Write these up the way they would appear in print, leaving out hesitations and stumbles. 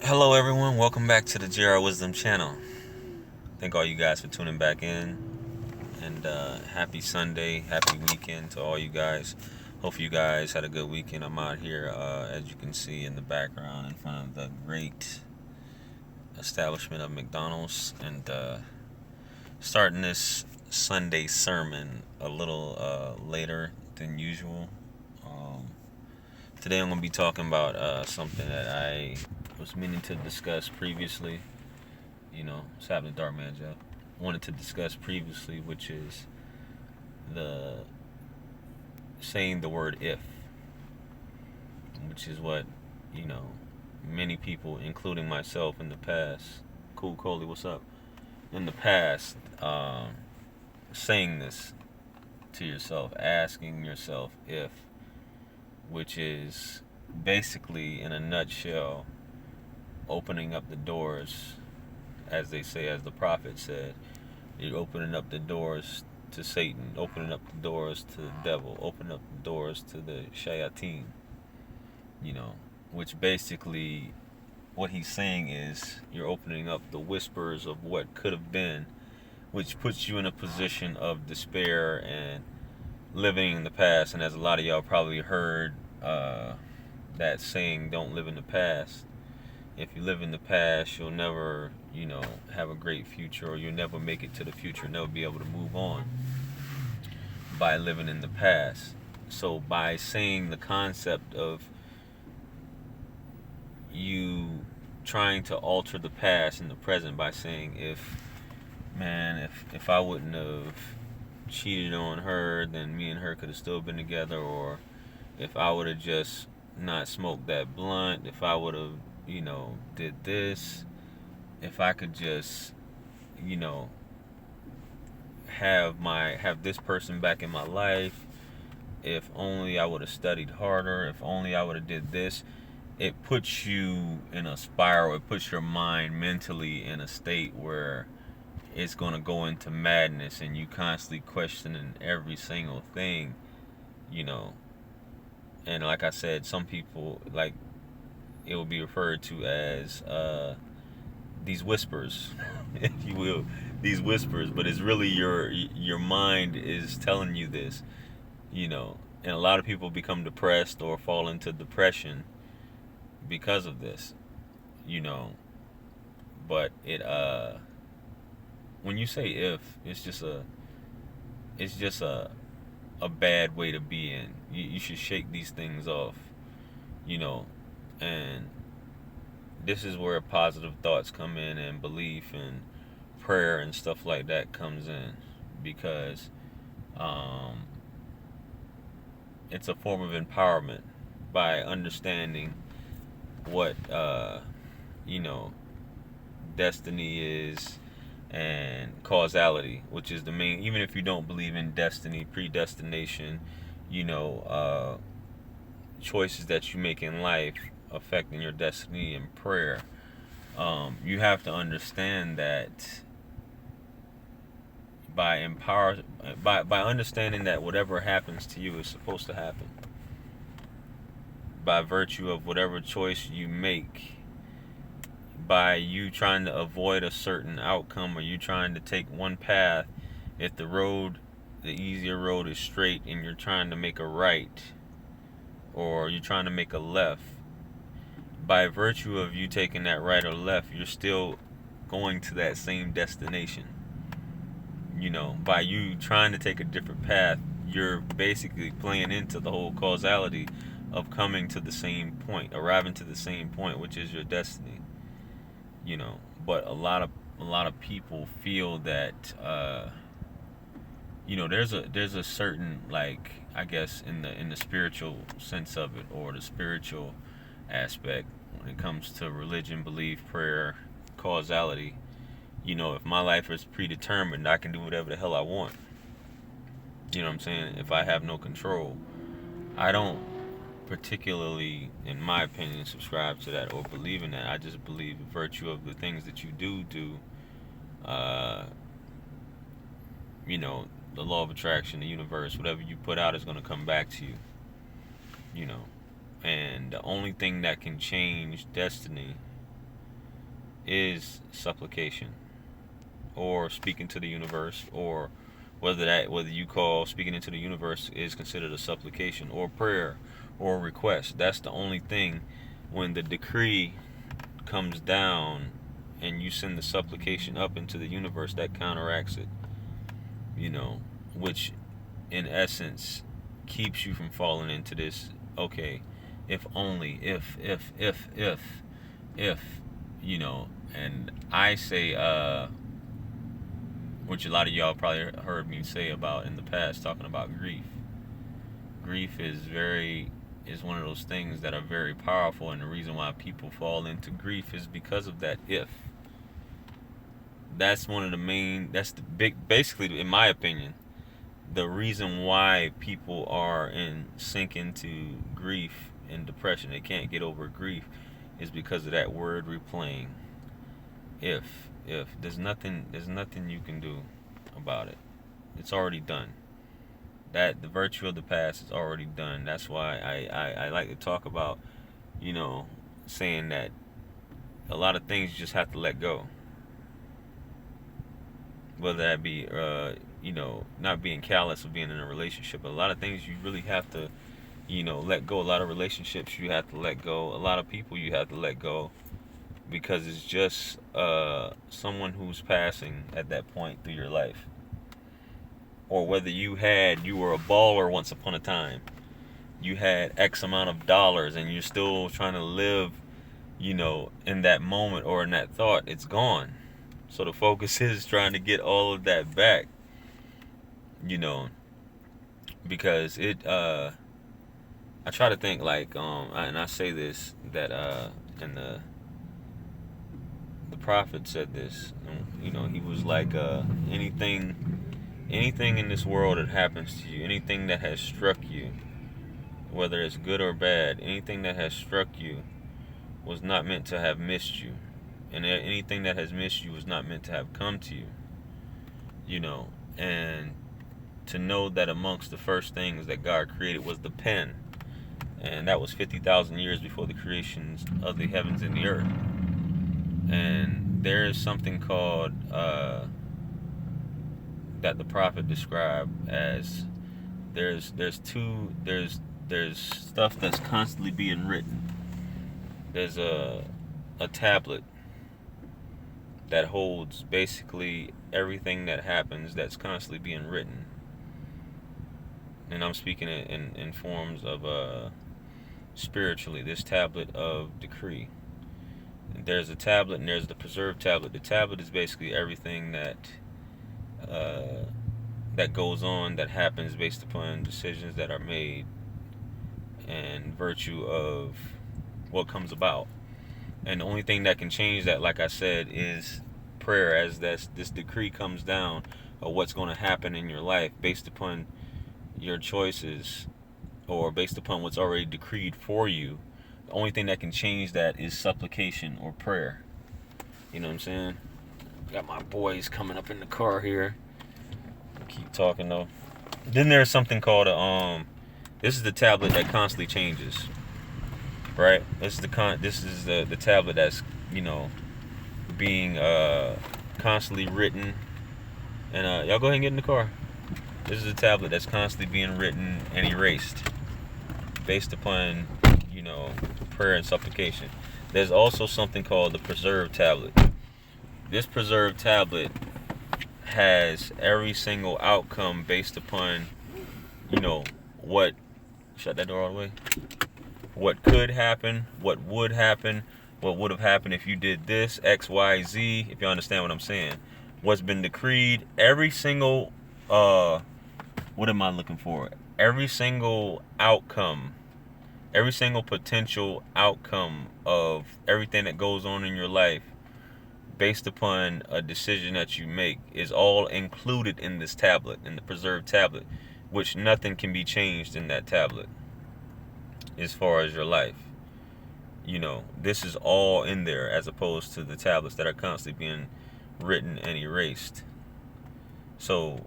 Hello, everyone. Welcome back to the GR Wisdom channel. Thank all you guys for tuning back in. And happy Sunday, happy weekend to all you guys. Hope you guys had a good weekend. I'm out here, as you can see in the background, in front of the great establishment of McDonald's. And starting this Sunday sermon a little later than usual. Um, Today I'm going to be talking about something that I was meaning to discuss previously. What's happening, Dark Man Joe? Wanted to discuss previously, which is the saying the word if, which is what, you know, many people, including myself in the past, Cool Coley, what's up? In the past, saying this to yourself, asking yourself if, which is basically, in a nutshell, opening up the doors, as they say, as the prophet said. You're opening up the doors to Satan, opening up the doors to the devil, opening up the doors to the shayateen, which basically what he's saying is you're opening up the whispers of what could have been, which puts you in a position of despair and living in the past. And as a lot of y'all probably heard that saying, don't live in the past. If you live in the past, you'll never, have a great future, or you'll never make it to the future, never be able to move on by living in the past. So by saying the concept of you trying to alter the past in the present by saying, if I wouldn't have cheated on her, then me and her could have still been together. Or if I would have just not smoked that blunt, if I would have, did this, if I could just, have this person back in my life, if only I would have studied harder, if only I would have did this. It puts you in a spiral. It puts your mind mentally in a state where it's going to go into madness, and you constantly questioning every single thing, and like I said, some people, like, it will be referred to as these whispers, if you will, these whispers. But it's really your mind is telling you this, and a lot of people become depressed or fall into depression because of this, you know. But it when you say if, it's just a bad way to be in. You should shake these things off, you know, and this is where positive thoughts come in, and belief and prayer and stuff like that comes in, because um, it's a form of empowerment by understanding what you know destiny is, and causality, which is the main. Even if you don't believe in destiny, predestination, choices that you make in life affecting your destiny, and prayer, you have to understand that by understanding that whatever happens to you is supposed to happen by virtue of whatever choice you make, by you trying to avoid a certain outcome, or you trying to take one path. If the easier road is straight, and you're trying to make a right, or you're trying to make a left, by virtue of you taking that right or left, you're still going to that same destination. By you trying to take a different path, you're basically playing into the whole causality of coming to the same point, arriving to the same point, which is your destiny. But a lot of people feel that there's a certain, like, I guess, in the spiritual sense of it, or the spiritual aspect, when it comes to religion, belief, prayer, causality. If my life is predetermined, I can do whatever the hell I want. You know what I'm saying? If I have no control, I don't particularly, in my opinion, subscribe to that or believe in that. I just believe in virtue of the things that you do, uh, the law of attraction, the universe, whatever you put out is going to come back to you, you know. And the only thing that can change destiny is supplication, or speaking to the universe, or whether you call speaking into the universe is considered a supplication or prayer or request. That's the only thing. When the decree comes down and you send the supplication up into the universe, that counteracts it, which in essence keeps you from falling into this, okay, if only, if, and I say, which a lot of y'all probably heard me say about in the past, talking about grief. Grief is one of those things that are very powerful, and the reason why people fall into grief is because of that if. That's the big, basically, in my opinion, the reason why people are sink into grief and depression, they can't get over grief, is because of that word replaying. If there's nothing you can do about it. It's already done. That the virtue of the past is already done. That's why I like to talk about, saying that a lot of things you just have to let go. Whether that be not being callous or being in a relationship, but a lot of things you really have to let go. A lot of relationships you have to let go. A lot of people you have to let go, because it's just someone who's passing at that point through your life. Or whether you were a baller once upon a time, you had X amount of dollars, and you're still trying to live in that moment or in that thought, it's gone. So the focus is trying to get all of that back, because I try to think like, and I say this, that and the prophet said this, he was like, anything in this world that happens to you, anything that has struck you, whether it's good or bad, anything that has struck you was not meant to have missed you, and anything that has missed you was not meant to have come to you, and to know that amongst the first things that God created was the pen, and that was 50,000 years before the creations of the heavens and the earth. And there is something called that the prophet described as there's stuff that's constantly being written. There's a tablet that holds basically everything that happens that's constantly being written. And I'm speaking in forms of spiritually, this tablet of decree. There's a tablet and there's the preserved tablet. The tablet is basically everything that goes on, that happens based upon decisions that are made and virtue of what comes about. And the only thing that can change that, like I said, is prayer, as this decree comes down of what's going to happen in your life based upon your choices, or based upon what's already decreed for you. The only thing that can change that is supplication or prayer. You know what I'm saying? Got my boys coming up in the car here. Keep talking though. Then there's something called this is the tablet that constantly changes. Right? This is the tablet that's, being constantly written. And y'all go ahead and get in the car. This is a tablet that's constantly being written and erased based upon, prayer and supplication. There's also something called the preserved tablet. This preserved tablet has every single outcome based upon, what, shut that door all the way, what could happen, what would have happened if you did this, X, Y, Z, if you understand what I'm saying. What's been decreed, every single, what am I looking for? Every single outcome, every single potential outcome of everything that goes on in your life based upon a decision that you make is all included in this tablet, in the preserved tablet, which nothing can be changed in that tablet as far as your life. This is all in there, as opposed to the tablets that are constantly being written and erased. So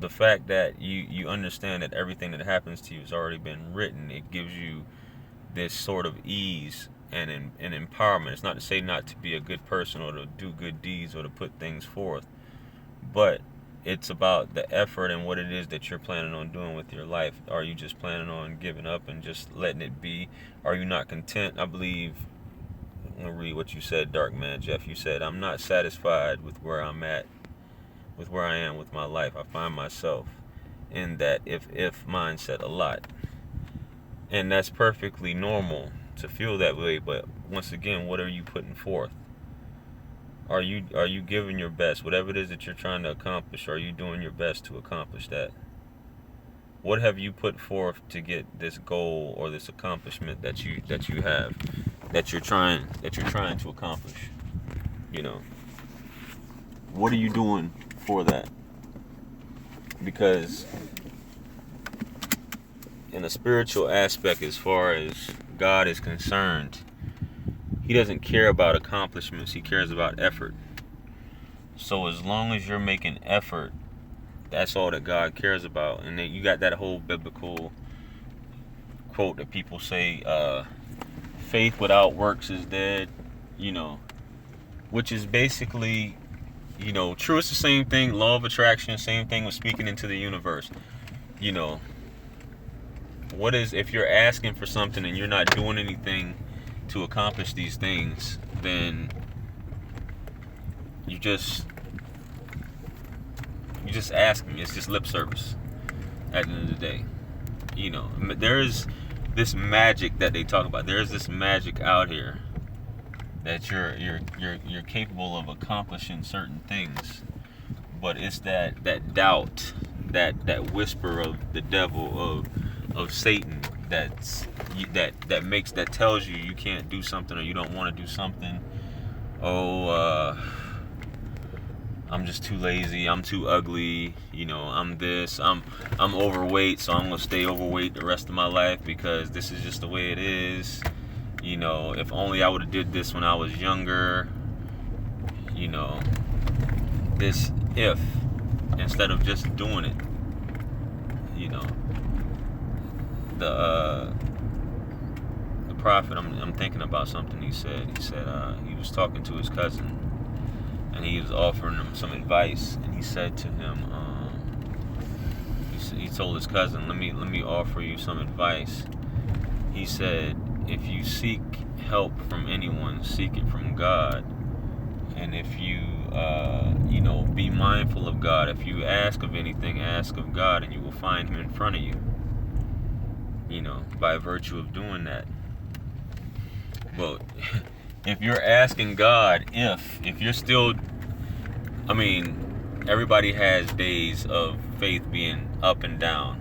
the fact that you understand that everything that happens to you has already been written, it gives you this sort of ease and empowerment. It's not to say not to be a good person or to do good deeds or to put things forth, but it's about the effort and what it is that you're planning on doing with your life. Are you just planning on giving up and just letting it be? Are you not content? I believe, I'm going to read what you said, Dark Man Jeff. You said, I'm not satisfied with where I'm at, with where I am with my life. I find myself in that if mindset a lot. And that's perfectly normal to feel that way, but once again, what are you putting forth? Are you giving your best? Whatever it is that you're trying to accomplish, are you doing your best to accomplish that? What have you put forth to get this goal or this accomplishment that you have, that you're trying to accomplish? You know, what are you doing for that? Because in a spiritual aspect, as far as God is concerned, He doesn't care about accomplishments. He cares about effort. So as long as you're making effort, that's all that God cares about. And then you got that whole biblical quote that people say, faith without works is dead, which is basically, true. It's the same thing. Law of attraction, same thing with speaking into the universe. What is, if you're asking for something and you're not doing anything to accomplish these things, then you just asking. It's just lip service at the end of the day. There's this magic that they talk about. There's this magic out here that you're capable of accomplishing certain things, but it's that doubt, that whisper of the devil, of Satan, that tells you can't do something, or you don't want to do something. I'm just too lazy, I'm too ugly, I'm this, I'm overweight, so I'm gonna stay overweight the rest of my life because this is just the way it is. If only I would have did this when I was younger. This if, instead of just doing it. The prophet, I'm thinking about something he said. He was talking to his cousin, and he was offering him some advice, and he said to him, he told his cousin, let me offer you some advice. He said, if you seek help from anyone, seek it from God. And if you be mindful of God. If you ask of anything, ask of God, and you will find Him in front of you, by virtue of doing that. But if you're asking God, if you're still, everybody has days of faith being up and down.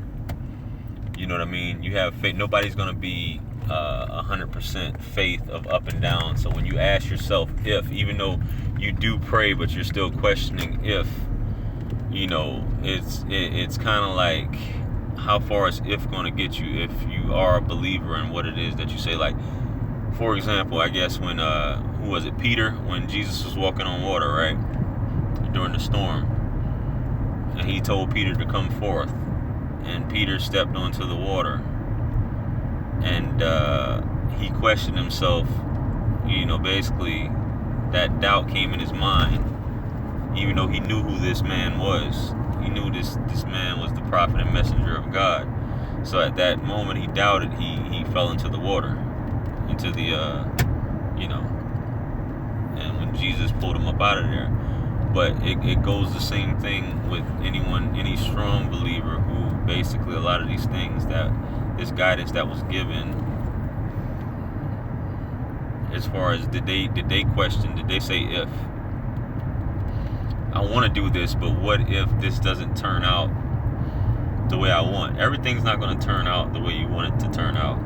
You know what I mean? You have faith. Nobody's going to be 100% faith of up and down. So when you ask yourself if, even though you do pray, but you're still questioning if, it's kind of like, how far is if going to get you if you are a believer in what it is that you say? Like, for example, I guess when, who was it, Peter, when Jesus was walking on water, right, during the storm, and He told Peter to come forth, and Peter stepped onto the water, and he questioned himself. Basically that doubt came in his mind, even though he knew who this man was. He knew this man was the prophet and messenger of God. So at that moment he doubted. He fell into the water, into the and when Jesus pulled him up out of there. But it goes the same thing with any strong believer who basically, a lot of these things, that this guidance that was given, as far as did they question, did they say, if I want to do this, but what if this doesn't turn out the way I want? Everything's not going to turn out the way you want it to turn out.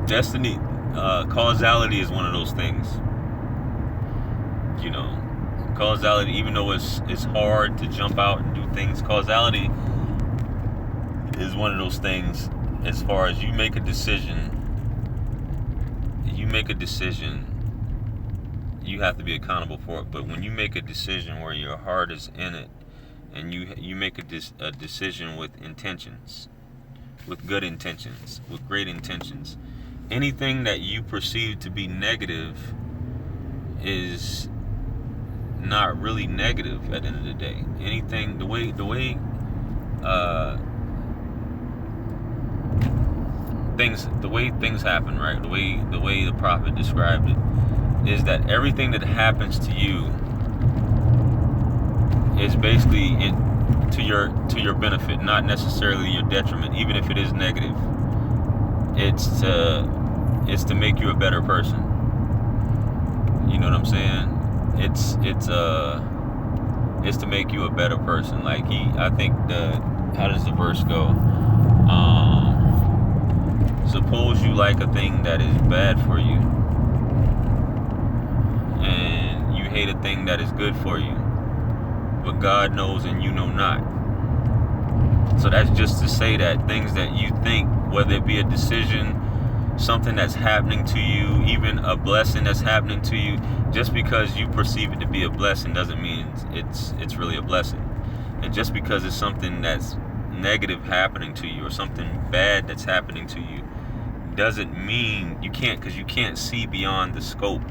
Destiny, causality is one of those things. Causality, even though it's hard to jump out and do things, causality is one of those things. As far as you make a decision, you have to be accountable for it. But when you make a decision where your heart is in it, and you make a decision with intentions, with good intentions, with great intentions, anything that you perceive to be negative is not really negative at the end of the day. Anything, the way things happen, right? The way the prophet described it is that everything that happens to you is basically to your benefit, not necessarily your detriment, even if it is negative. It's to make you a better person. You know what I'm saying? It's to make you a better person. Like I think how does the verse go? Suppose you like a thing that is bad for you, and you hate a thing that is good for you, but God knows and you know not. So that's just to say that things that you think, whether it be a decision, something that's happening to you, even a blessing that's happening to you, just because you perceive it to be a blessing doesn't mean it's really a blessing. And just because it's something that's negative happening to you or something bad that's happening to you doesn't mean you can't see beyond the scope,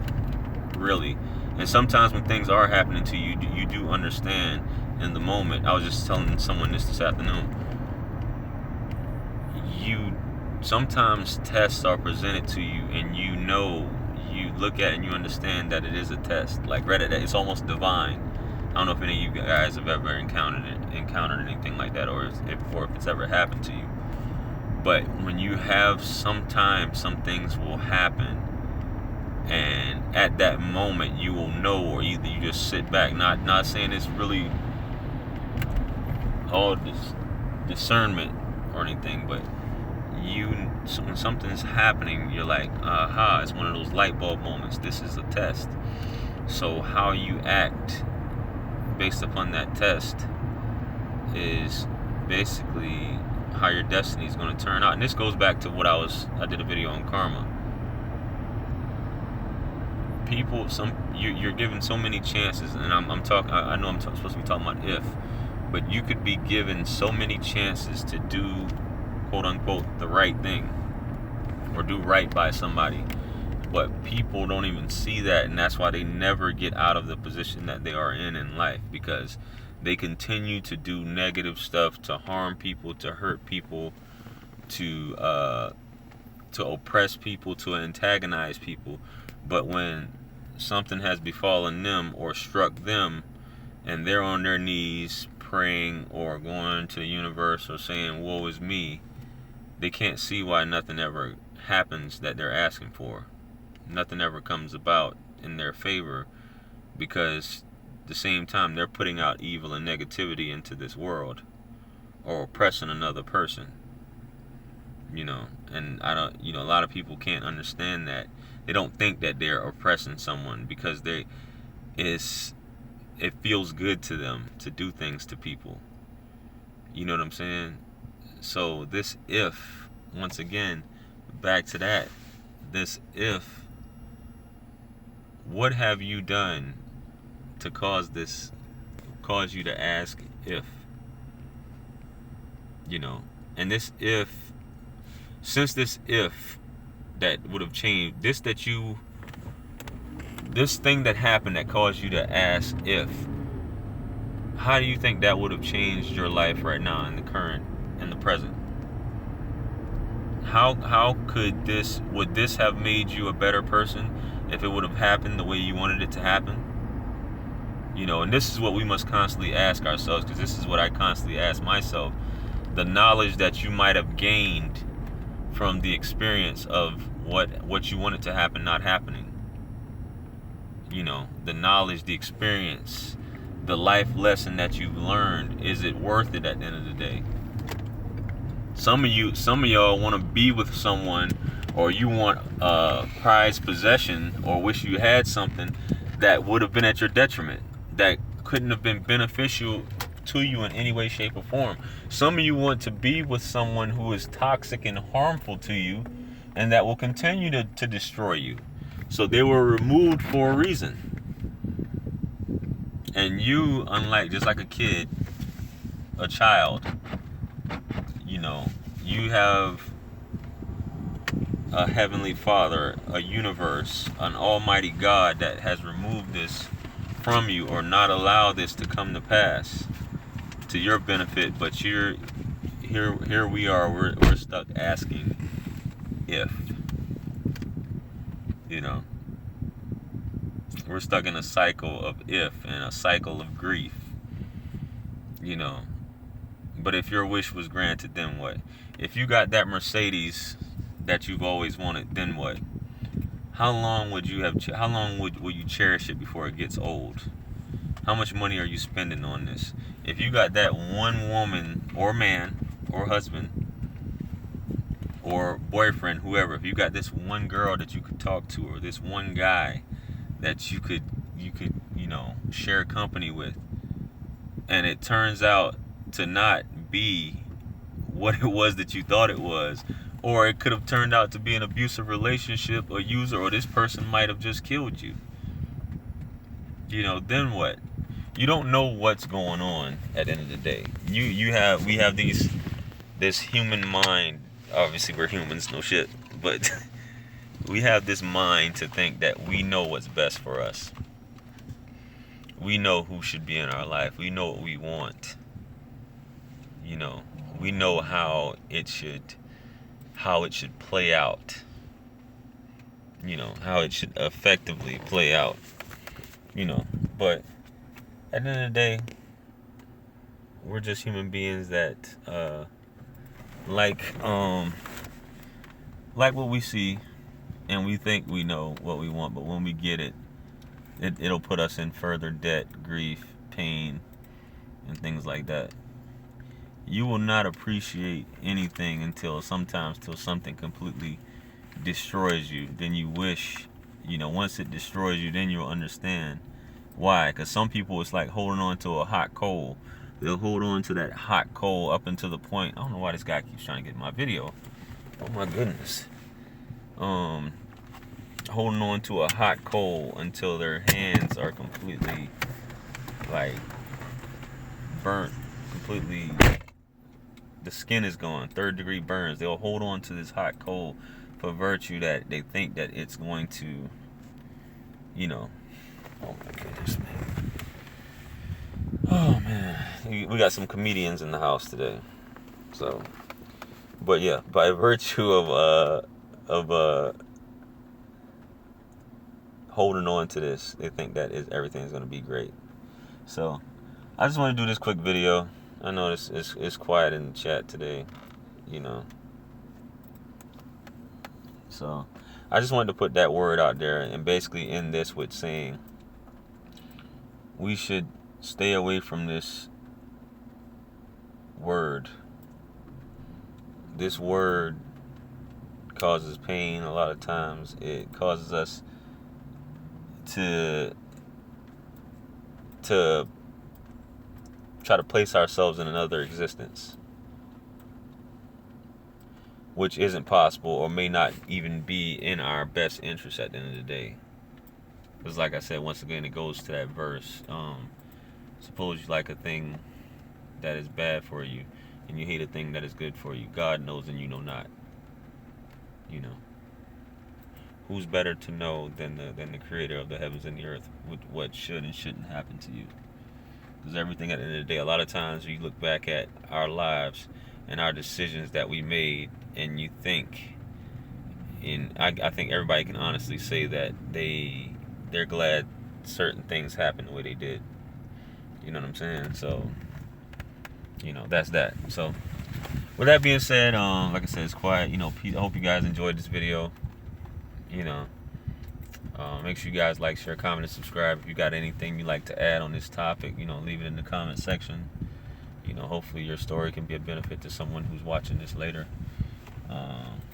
really. And sometimes when things are happening to you, you do understand in the moment. I was just telling someone this afternoon. Sometimes tests are presented to you, and you look at it and you understand that it is a test. Like Reddit, it's almost divine. I don't know if any of you guys have ever encountered anything like that, or if it's ever happened to you. But when you have some things will happen, and at that moment you will know, or either you just sit back. Not saying it's really all this discernment or anything, but when something's happening, you're like, aha, it's one of those light bulb moments. This is a test. So how you act based upon that test is basically how your destiny is going to turn out. And this goes back to what I did a video on karma. People, you're given so many chances, and I'm talking. I know I'm supposed to be talking about if, but you could be given so many chances to do, quote unquote, the right thing, or do right by somebody, but people don't even see that, and that's why they never get out of the position that they are in life, because they continue to do negative stuff, to harm people, to hurt people, to oppress people, to antagonize people. But when something has befallen them or struck them, and they're on their knees praying or going to the universe or saying, woe is me, they can't see why nothing ever happens that they're asking for. Nothing ever comes about in their favor, because at the same time they're putting out evil and negativity into this world, or oppressing another person. And a lot of people can't understand that. They don't think that they're oppressing someone, because it feels good to them to do things to people. You know what I'm saying? So this if, once again, back to that, this if, what have you done to cause you to ask if? And this if, since this if that would have changed, this thing that happened that caused you to ask if, how do you think that would have changed your life right now, in the present? How would this have made you a better person if it would have happened the way you wanted it to happen? And this is what we must constantly ask ourselves, because this is what I constantly ask myself. The knowledge that you might have gained from the experience of what you wanted to happen not happening. The knowledge, the experience, the life lesson that you've learned, is it worth it at the end of the day? Some of y'all want to be with someone, or you want a prized possession, or wish you had something that would have been at your detriment, that couldn't have been beneficial to you in any way, shape, or form. Some of you want to be with someone who is toxic and harmful to you, and that will continue to destroy you. So they were removed for a reason. And you, just like a kid, a child, you have a heavenly Father, a universe, an almighty God that has removed this from you or not allowed this to come to pass to your benefit, but you're here we are, we're stuck asking if, you know, we're stuck in a cycle of if and a cycle of grief, you know. But if your wish was granted, then what? If you got that Mercedes that you've always wanted, then what? How long would you have? How long will you cherish it before it gets old? How much money are you spending on this? If you got that one woman or man or husband or boyfriend, whoever, if you got this one girl that you could talk to, or this one guy that you could share company with, and it turns out to not be what it was that you thought it was, or it could have turned out to be an abusive relationship, a user, or this person might have just killed you, then what? You don't know what's going on at the end of the day. We have this human mind. Obviously we're humans, no shit, but we have this mind to think that we know what's best for us. We know who should be in our life. We know what we want. We know how it should play out. How it should effectively play out. But at the end of the day, we're just human beings that like what we see, and we think we know what we want, but when we get it, it'll put us in further debt, grief, pain, and things like that. You will not appreciate anything until something completely destroys you. Then you wish, once it destroys you, then you'll understand why. Because some people, it's like holding on to a hot coal. They'll hold on to that hot coal up until the point. I don't know why this guy keeps trying to get in my video. Oh my goodness. Holding on to a hot coal until their hands are completely burnt, completely. The skin is gone, 3rd-degree burns. They'll hold on to this hot coal for virtue that they think that it's going to, oh my goodness, man. Oh man, we got some comedians in the house today. So, but yeah, by virtue of holding on to this, they think that everything's gonna be great. So, I just want to do this quick video. I know it's quiet in the chat today, So, I just wanted to put that word out there and basically end this with saying we should stay away from this word. This word causes pain a lot of times. It causes us to try to place ourselves in another existence, which isn't possible or may not even be in our best interest at the end of the day. Because like I said, once again, it goes to that verse. Suppose you like a thing that is bad for you, and you hate a thing that is good for you. God knows and you know not. Who's better to know than the creator of the heavens and the earth what should and shouldn't happen to you? Because everything at the end of the day, a lot of times we look back at our lives and our decisions that we made, and you think, and I think everybody can honestly say that they're glad certain things happened the way they did. You know what I'm saying? So, that's that. So, with that being said, like I said, it's quiet. I hope you guys enjoyed this video. Make sure you guys like, share, comment, and subscribe. If you got anything you'd like to add on this topic, leave it in the comment section. Hopefully your story can be a benefit to someone who's watching this later.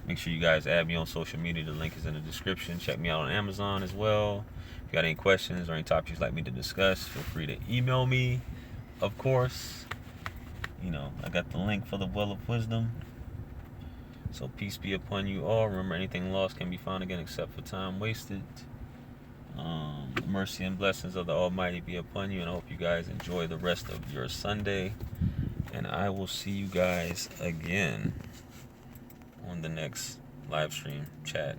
Make sure you guys add me on social media. The link is in the description. Check me out on Amazon as well. If you got any questions or any topics you'd like me to discuss, feel free to email me, of course. I got the link for the Well of Wisdom. So peace be upon you all. Remember, anything lost can be found again except for time wasted. The mercy and blessings of the Almighty be upon you, and I hope you guys enjoy the rest of your Sunday. And I will see you guys again on the next live stream, chat,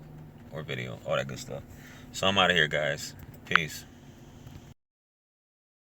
or video, all that good stuff. So I'm out of here, guys. Peace.